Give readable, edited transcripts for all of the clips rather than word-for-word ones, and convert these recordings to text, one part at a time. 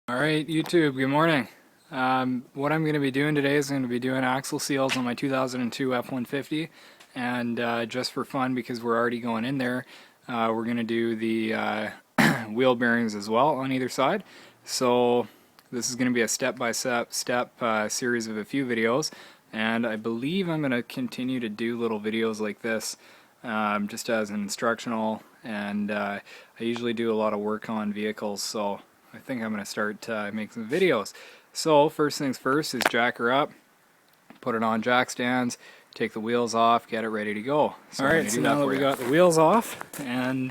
Alright YouTube, good morning. What I'm going to be doing today is going to be doing axle seals on my 2002 F150, and just for fun, because we're already going in there, we're going to do the wheel bearings as well on either side. So this is going to be a step-by-step series of a few videos, and I believe I'm going to continue to do little videos like this just as an instructional, and I usually do a lot of work on vehicles, so I think I'm going to start making some videos. So first things first is jack her up, put it on jack stands, take the wheels off, get it ready to go. So alright, so now that we got the wheels off and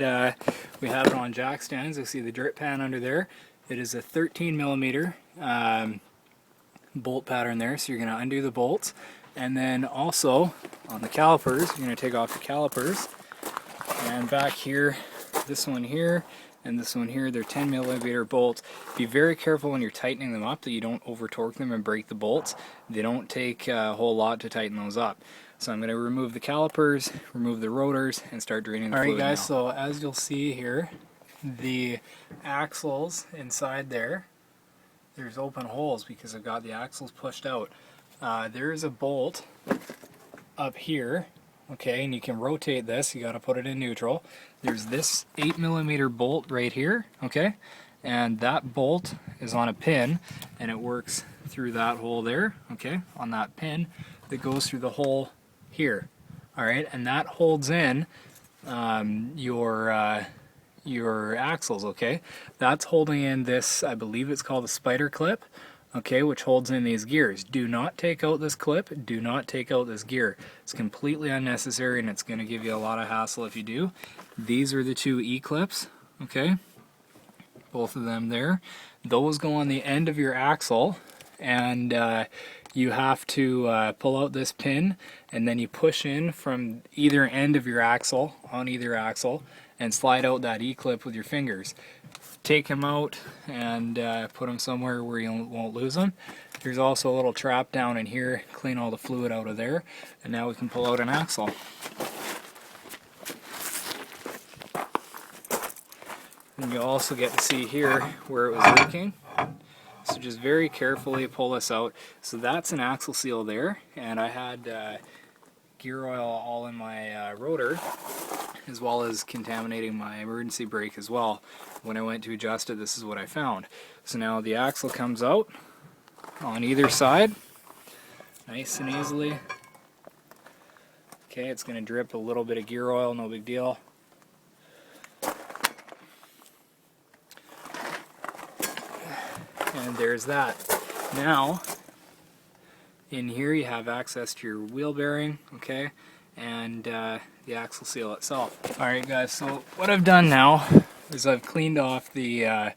we have it on jack stands, you'll see the drip pan under there. It is a 13mm bolt pattern there, so you're going to undo the bolts. And then also on the calipers, you're going to take off the calipers. And back here, this one here, and this one here, they're 10mm bolts. Be very careful when you're tightening them up that you don't over torque them and break the bolts. They don't take a whole lot to tighten those up. So I'm going to remove the calipers, remove the rotors, and start draining the fluid. Alright guys, so as you'll see here, the axles inside there, there's open holes because I've got the axles pushed out. There is a bolt up here. Okay, and you can rotate this, you got to put it in neutral. There's this 8mm bolt right here, okay, and that bolt is on a pin and it works through that hole there, okay, on that pin that goes through the hole here. Alright, and that holds in your axles, okay. That's holding in this, I believe it's called a spider clip, okay, which holds in these gears. Do not take out this clip, do not take out this gear. It's completely unnecessary and it's going to give you a lot of hassle if you do. These are the two E-clips, okay, both of them there. Those go on the end of your axle, and you have to pull out this pin, and then you push in from either end of your axle, on either axle, and slide out that E-clip with your fingers. Take them out and put them somewhere where you won't lose them. There's also a little trap down in here, clean all the fluid out of there, and now we can pull out an axle. And you'll also get to see here where it was leaking. So just very carefully pull this out. So that's an axle seal there, and I had gear oil all in my rotor, as well as contaminating my emergency brake as well. When I went to adjust it, this is what I found. So now the axle comes out on either side, nice and easily. Okay, it's going to drip a little bit of gear oil, no big deal. And there's that. Now, in here you have access to your wheel bearing, okay, and the axle seal itself. Alright guys, so what I've done now is I've cleaned off the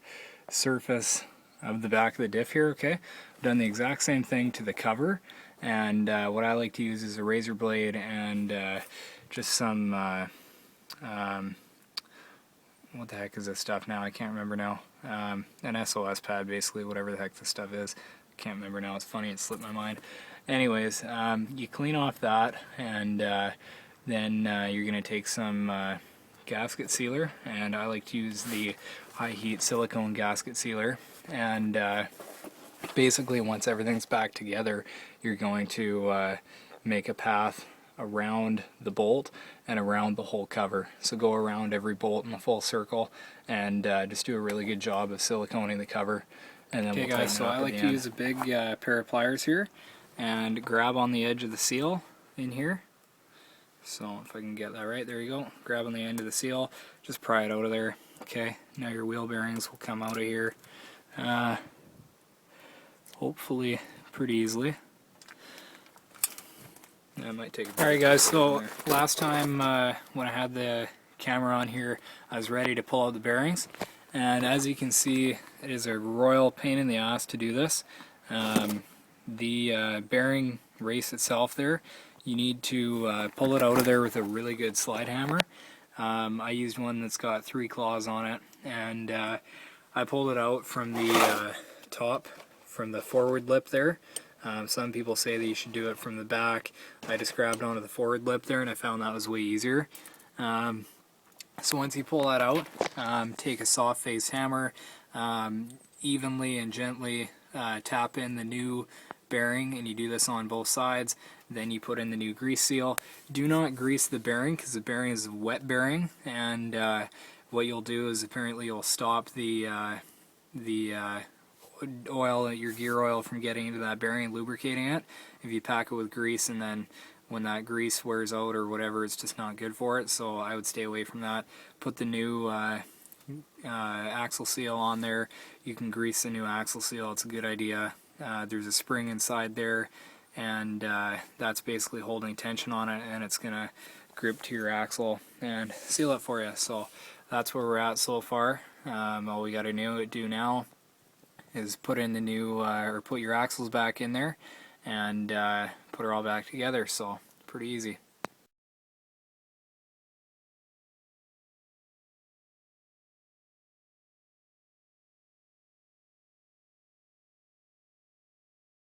surface of the back of the diff here, okay? I've done the exact same thing to the cover, and what I like to use is a razor blade and just some, what the heck is this stuff now? I can't remember now. An SOS pad, basically, whatever the heck this stuff is. Can't remember now, it's funny, it slipped my mind. Anyways, you clean off that, and then you're going to take some gasket sealer, and I like to use the high heat silicone gasket sealer, and basically once everything's back together, you're going to make a path around the bolt and around the whole cover. So go around every bolt in a full circle and just do a really good job of siliconing the cover. And then okay guys, so I like to use a big pair of pliers here and grab on the edge of the seal in here. So if I can get that right, there you go. Grab on the end of the seal, just pry it out of there. Okay, now your wheel bearings will come out of here. Hopefully pretty easily. That might take a bit. Alright guys, so last time when I had the camera on here, I was ready to pull out the bearings. And as you can see, it is a royal pain in the ass to do this. The bearing race itself there, you need to pull it out of there with a really good slide hammer. I used one that's got 3 claws on it, and I pulled it out from the top, from the forward lip there. Some people say that you should do it from the back. I just grabbed onto the forward lip there and I found that was way easier. So once you pull that out, take a soft face hammer, evenly and gently tap in the new bearing, and you do this on both sides. Then you put in the new grease seal. Do not grease the bearing because the bearing is a wet bearing, and what you'll do is apparently you'll stop the oil, your gear oil, from getting into that bearing and lubricating it if you pack it with grease, and then when that grease wears out or whatever, it's just not good for it. So I would stay away from that. Put the new axle seal on there. You can grease the new axle seal. It's a good idea. There's a spring inside there, and that's basically holding tension on it, and it's gonna grip to your axle and seal it for you. So that's where we're at so far. All we got to do now is put in the new or put your axles back in there and put her all back together. So pretty easy.